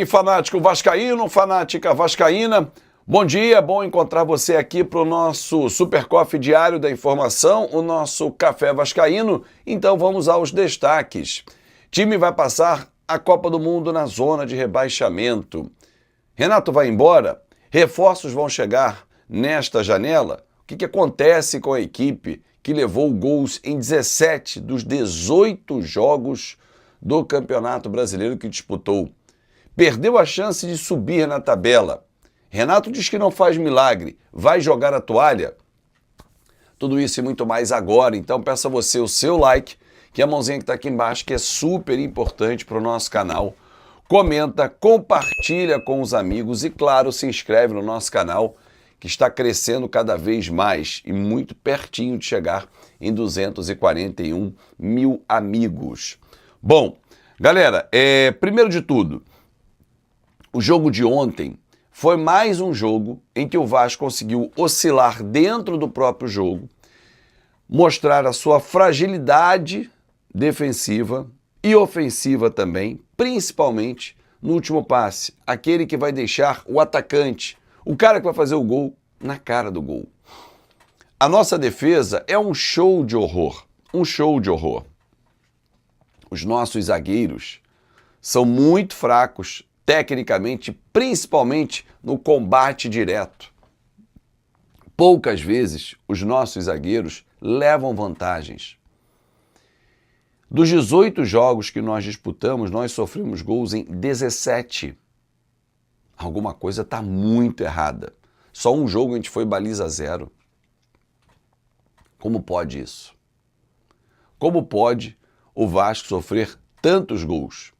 aí, fanático vascaíno, fanática vascaína. Bom dia, bom encontrar você aqui para o nosso Super Coffee Diário da Informação, o nosso Café Vascaíno. Então vamos aos destaques. Time vai passar a Copa do Mundo na zona de rebaixamento. Renato vai embora? Reforços vão chegar nesta janela? O que acontece com a equipe que levou gols em 17 dos 18 jogos do Campeonato Brasileiro que disputou? Perdeu a chance de subir na tabela. Renato diz que não faz milagre. Vai jogar a toalha? Tudo isso e muito mais agora. Então peço a você o seu like, que é a mãozinha que está aqui embaixo, que é super importante para o nosso canal. Comenta, compartilha com os amigos e, claro, se inscreve no nosso canal, que está crescendo cada vez mais e muito pertinho de chegar em 241 mil amigos. Bom, galera, primeiro de tudo, o jogo de ontem foi mais um jogo em que o Vasco conseguiu oscilar dentro do próprio jogo, mostrar a sua fragilidade defensiva e ofensiva também, principalmente no último passe, aquele que vai deixar o atacante, o cara que vai fazer o gol, na cara do gol. A nossa defesa é um show de horror, um show de horror. Os nossos zagueiros são muito fracos, tecnicamente, principalmente no combate direto. Poucas vezes os nossos zagueiros levam vantagens. Dos 18 jogos que nós disputamos, nós sofremos gols em 17. Alguma coisa está muito errada. Só um jogo a gente foi baliza zero. Como pode isso? Como pode o Vasco sofrer tantos gols?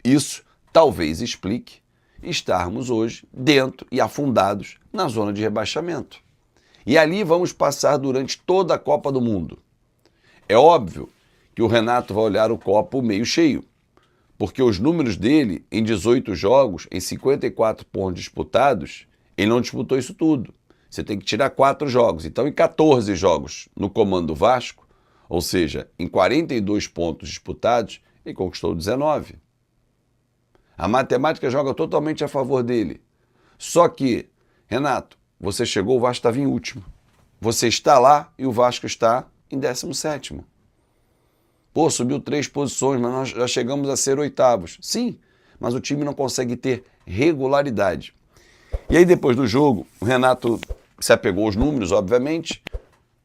Isso talvez explique estarmos hoje dentro e afundados na zona de rebaixamento. E ali vamos passar durante toda a Copa do Mundo. É óbvio que o Renato vai olhar o copo meio cheio, porque os números dele em 18 jogos, em 54 pontos disputados, ele não disputou isso tudo. Você tem que tirar 4 jogos. Então, em 14 jogos no comando do Vasco, ou seja, em 42 pontos disputados, ele conquistou 19. A matemática joga totalmente a favor dele. Só que, Renato, você chegou, o Vasco estava em último. Você está lá e o Vasco está em 17º. Pô, subiu 3 posições, mas nós já chegamos a ser 8º. Sim, mas o time não consegue ter regularidade. E aí, depois do jogo, o Renato se apegou aos números, obviamente,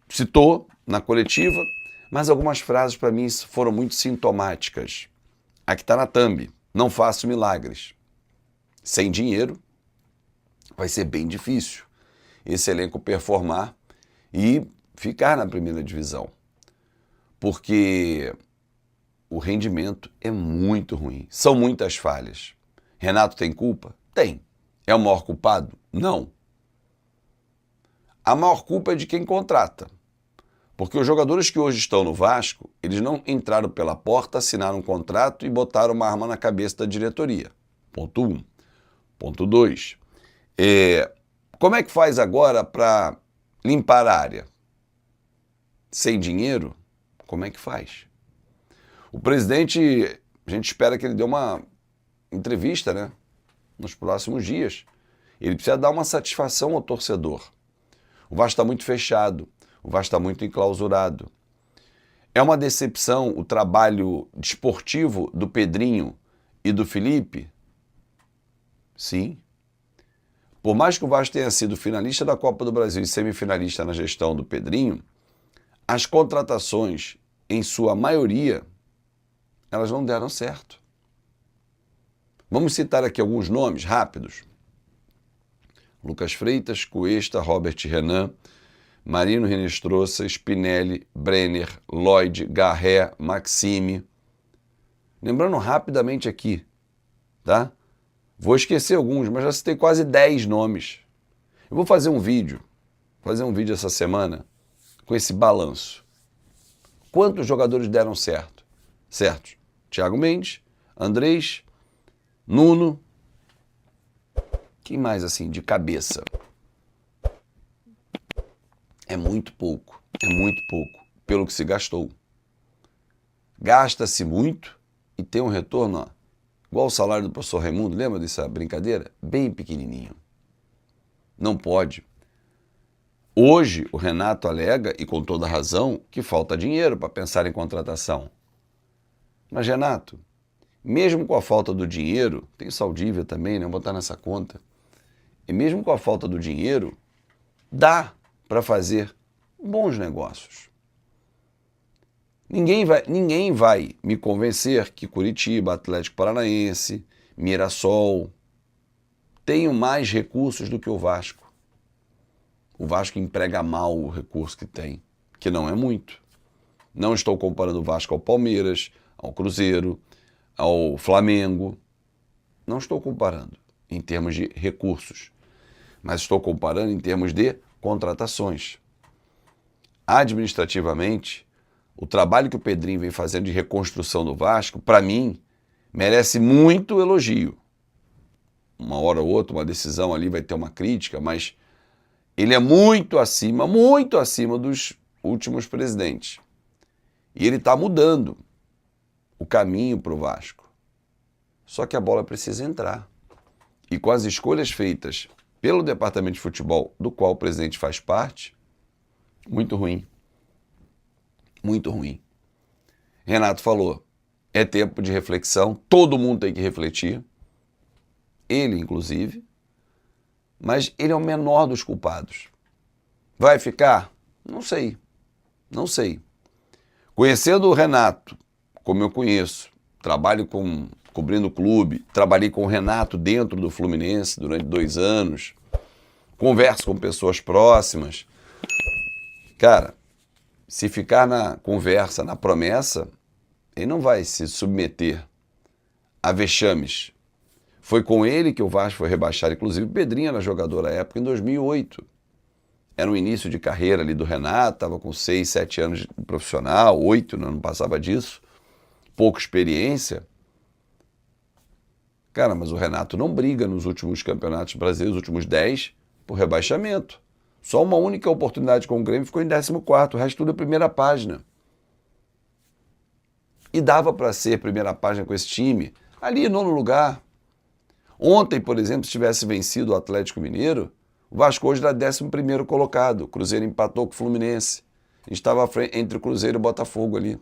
citou na coletiva, mas algumas frases para mim foram muito sintomáticas. Aqui está na thumb. Não faço milagres. Sem dinheiro, vai ser bem difícil esse elenco performar e ficar na primeira divisão. Porque o rendimento é muito ruim. São muitas falhas. Renato tem culpa? Tem. É o maior culpado? Não. A maior culpa é de quem contrata. Porque os jogadores que hoje estão no Vasco, eles não entraram pela porta, assinaram um contrato e botaram uma arma na cabeça da diretoria. Ponto 1. Ponto 2. Como é que faz agora para limpar a área? Sem dinheiro? Como é que faz? O presidente, a gente espera que ele dê uma entrevista, né? Nos próximos dias. Ele precisa dar uma satisfação ao torcedor. O Vasco está muito fechado. O Vasco está muito enclausurado. É uma decepção o trabalho desportivo do Pedrinho e do Felipe? Sim. Por mais que o Vasco tenha sido finalista da Copa do Brasil e semifinalista na gestão do Pedrinho, as contratações, em sua maioria, elas não deram certo. Vamos citar aqui alguns nomes rápidos. Lucas Freitas, Cuesta, Robert Renan, Marino Renestrosa, Spinelli, Brenner, Lloyd, Garré, Maxime. Lembrando rapidamente aqui, tá? Vou esquecer alguns, mas já citei quase 10 nomes. Eu vou fazer um vídeo essa semana com esse balanço. Quantos jogadores deram certo? Certo. Thiago Mendes, Andrés, Nuno. Quem mais assim, de cabeça? É muito pouco pelo que se gastou. Gasta-se muito e tem um retorno igual o salário do professor Raimundo, lembra dessa brincadeira? Bem pequenininho. Não pode. Hoje, o Renato alega, e com toda razão, que falta dinheiro para pensar em contratação. Mas, Renato, mesmo com a falta do dinheiro, tem Saldívia também, né? Vou botar nessa conta. E mesmo com a falta do dinheiro, dá para fazer bons negócios. Ninguém vai me convencer que Curitiba, Atlético Paranaense, Mirassol tenham mais recursos do que o Vasco. O Vasco emprega mal o recurso que tem, que não é muito. Não estou comparando o Vasco ao Palmeiras, ao Cruzeiro, ao Flamengo. Não estou comparando em termos de recursos, mas estou comparando em termos de contratações. Administrativamente, o trabalho que o Pedrinho vem fazendo de reconstrução do Vasco, para mim, merece muito elogio. Uma hora ou outra, uma decisão ali vai ter uma crítica, mas ele é muito acima dos últimos presidentes. E ele está mudando o caminho para o Vasco. Só que a bola precisa entrar. E com as escolhas feitas pelo departamento de futebol, do qual o presidente faz parte, muito ruim. Muito ruim. Renato falou, é tempo de reflexão, todo mundo tem que refletir, ele inclusive, mas ele é o menor dos culpados. Vai ficar? Não sei. Conhecendo o Renato, como eu conheço, trabalho cobrindo o clube, trabalhei com o Renato dentro do Fluminense durante 2 anos, converso com pessoas próximas. Cara, se ficar na conversa, na promessa, ele não vai se submeter a vexames. Foi com ele que o Vasco foi rebaixado, inclusive o Pedrinho era jogador à época, em 2008. Era um início de carreira ali do Renato, estava com 6, 7 anos de profissional, 8, não passava disso, pouca experiência. Cara, mas o Renato não briga nos últimos campeonatos brasileiros, os últimos 10, por rebaixamento. Só uma única oportunidade com o Grêmio, ficou em 14º, o resto tudo é primeira página. E dava para ser primeira página com esse time, ali em 9º lugar. Ontem, por exemplo, se tivesse vencido o Atlético Mineiro, o Vasco hoje era 11º colocado, o Cruzeiro empatou com o Fluminense. A gente estava entre o Cruzeiro e o Botafogo ali.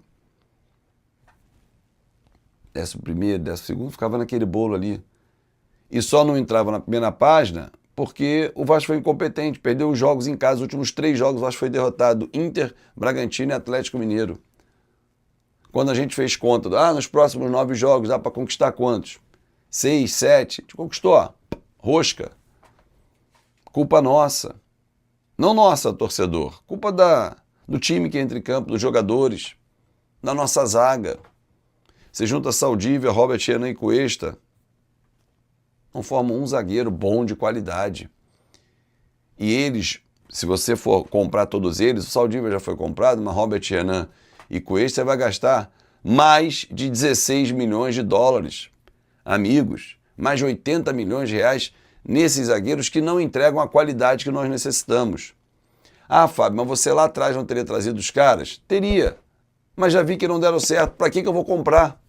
11º, 12º, ficava naquele bolo ali. E só não entrava na primeira página porque o Vasco foi incompetente, perdeu os jogos em casa, os últimos 3 jogos o Vasco foi derrotado, Inter, Bragantino e Atlético Mineiro. Quando a gente fez conta, nos próximos 9 jogos dá para conquistar quantos? 6, 7, a gente conquistou, rosca. Culpa nossa. Não nossa, torcedor, culpa do time que entra em campo, dos jogadores, da nossa zaga. Você junta Saldívia, Robert Renan e Cuesta, não formam um zagueiro bom de qualidade. E eles, se você for comprar todos eles, o Saldívia já foi comprado, mas Robert Renan e Cuesta, você vai gastar mais de 16 milhões de dólares. Amigos, mais de 80 milhões de reais nesses zagueiros que não entregam a qualidade que nós necessitamos. Fábio, mas você lá atrás não teria trazido os caras? Teria, mas já vi que não deram certo. Para que eu vou comprar?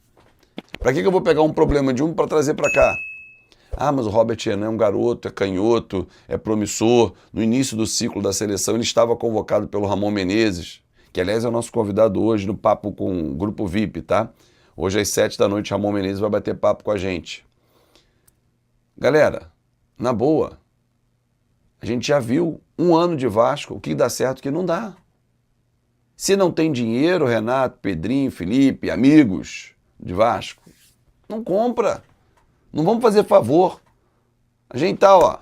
Para que eu vou pegar um problema de um para trazer para cá? Mas o Robert Renan é um garoto, é canhoto, é promissor. No início do ciclo da seleção ele estava convocado pelo Ramon Menezes, que aliás é o nosso convidado hoje no papo com o Grupo VIP, tá? Hoje às 7 da noite Ramon Menezes vai bater papo com a gente. Galera, na boa, a gente já viu 1 ano de Vasco, o que dá certo e o que não dá. Se não tem dinheiro, Renato, Pedrinho, Felipe, amigos de Vasco, não compra. Não vamos fazer favor. A gente tá,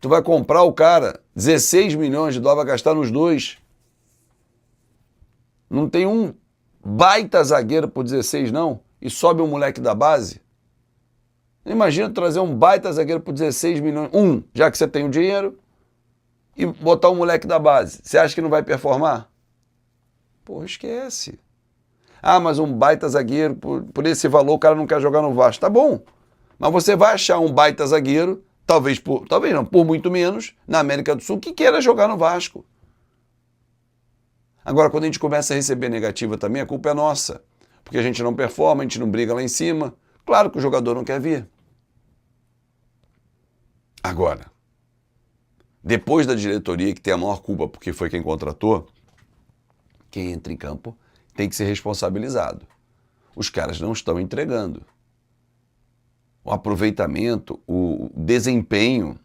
tu vai comprar o cara, 16 milhões de dólares, vai gastar nos 2. Não tem um baita zagueiro por 16 não, e sobe um moleque da base. Imagina trazer um baita zagueiro por 16 milhões, já que você tem o dinheiro, e botar um moleque da base. Você acha que não vai performar? Porra, esquece. Mas um baita zagueiro, por esse valor o cara não quer jogar no Vasco. Tá bom, mas você vai achar um baita zagueiro, talvez não, por muito menos, na América do Sul, que queira jogar no Vasco. Agora, quando a gente começa a receber negativa também, a culpa é nossa. Porque a gente não performa, a gente não briga lá em cima, Claro que o jogador não quer vir. Agora, depois da diretoria, que tem a maior culpa porque foi quem contratou, quem entra em campo tem que ser responsabilizado. Os caras não estão entregando. O aproveitamento, o desempenho,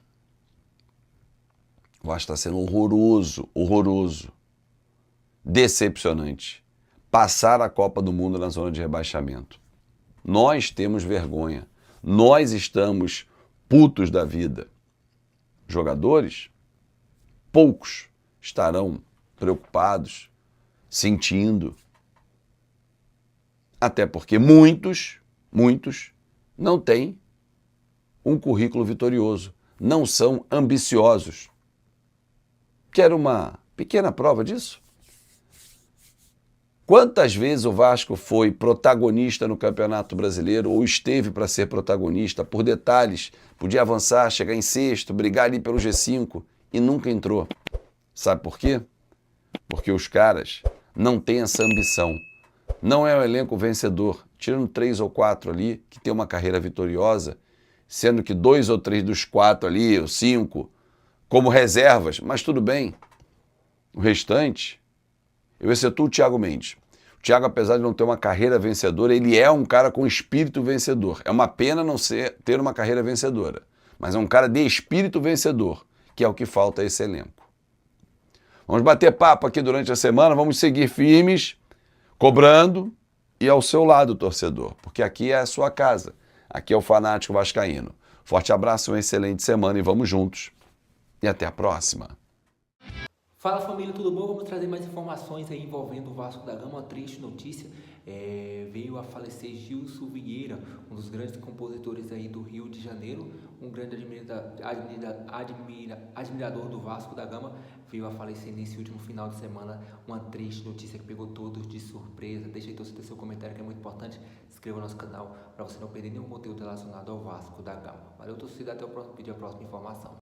o Vasco está sendo horroroso, horroroso, decepcionante. Passar a Copa do Mundo na zona de rebaixamento. Nós temos vergonha. Nós estamos putos da vida. Jogadores, poucos estarão preocupados, sentindo. Até porque muitos não têm um currículo vitorioso, não são ambiciosos. Quer uma pequena prova disso? Quantas vezes o Vasco foi protagonista no Campeonato Brasileiro ou esteve para ser protagonista por detalhes, podia avançar, chegar em sexto, brigar ali pelo G5 e nunca entrou. Sabe por quê? Porque os caras não têm essa ambição. Não é um elenco vencedor, tirando 3 ou 4 ali que tem uma carreira vitoriosa, sendo que 2 ou 3 dos 4 ali, ou 5, como reservas, mas tudo bem. O restante, eu excetuo o Thiago Mendes. O Thiago, apesar de não ter uma carreira vencedora, ele é um cara com espírito vencedor. É uma pena não ter uma carreira vencedora, mas é um cara de espírito vencedor, que é o que falta a esse elenco. Vamos bater papo aqui durante a semana, vamos seguir firmes, cobrando e ao seu lado, torcedor, porque aqui é a sua casa, aqui é o Fanático Vascaíno. Forte abraço, uma excelente semana e vamos juntos. E até a próxima. Fala família, tudo bom? Vamos trazer mais informações aí envolvendo o Vasco da Gama. Uma triste notícia, veio a falecer Gilson Vieira, um dos grandes compositores aí do Rio de Janeiro, um grande admirador do Vasco da Gama, veio a falecer nesse último final de semana. Uma triste notícia que pegou todos de surpresa. Deixa aí seu comentário, que é muito importante. Se inscreva no nosso canal para você não perder nenhum conteúdo relacionado ao Vasco da Gama. Valeu, torcida, até o próximo vídeo, a próxima informação.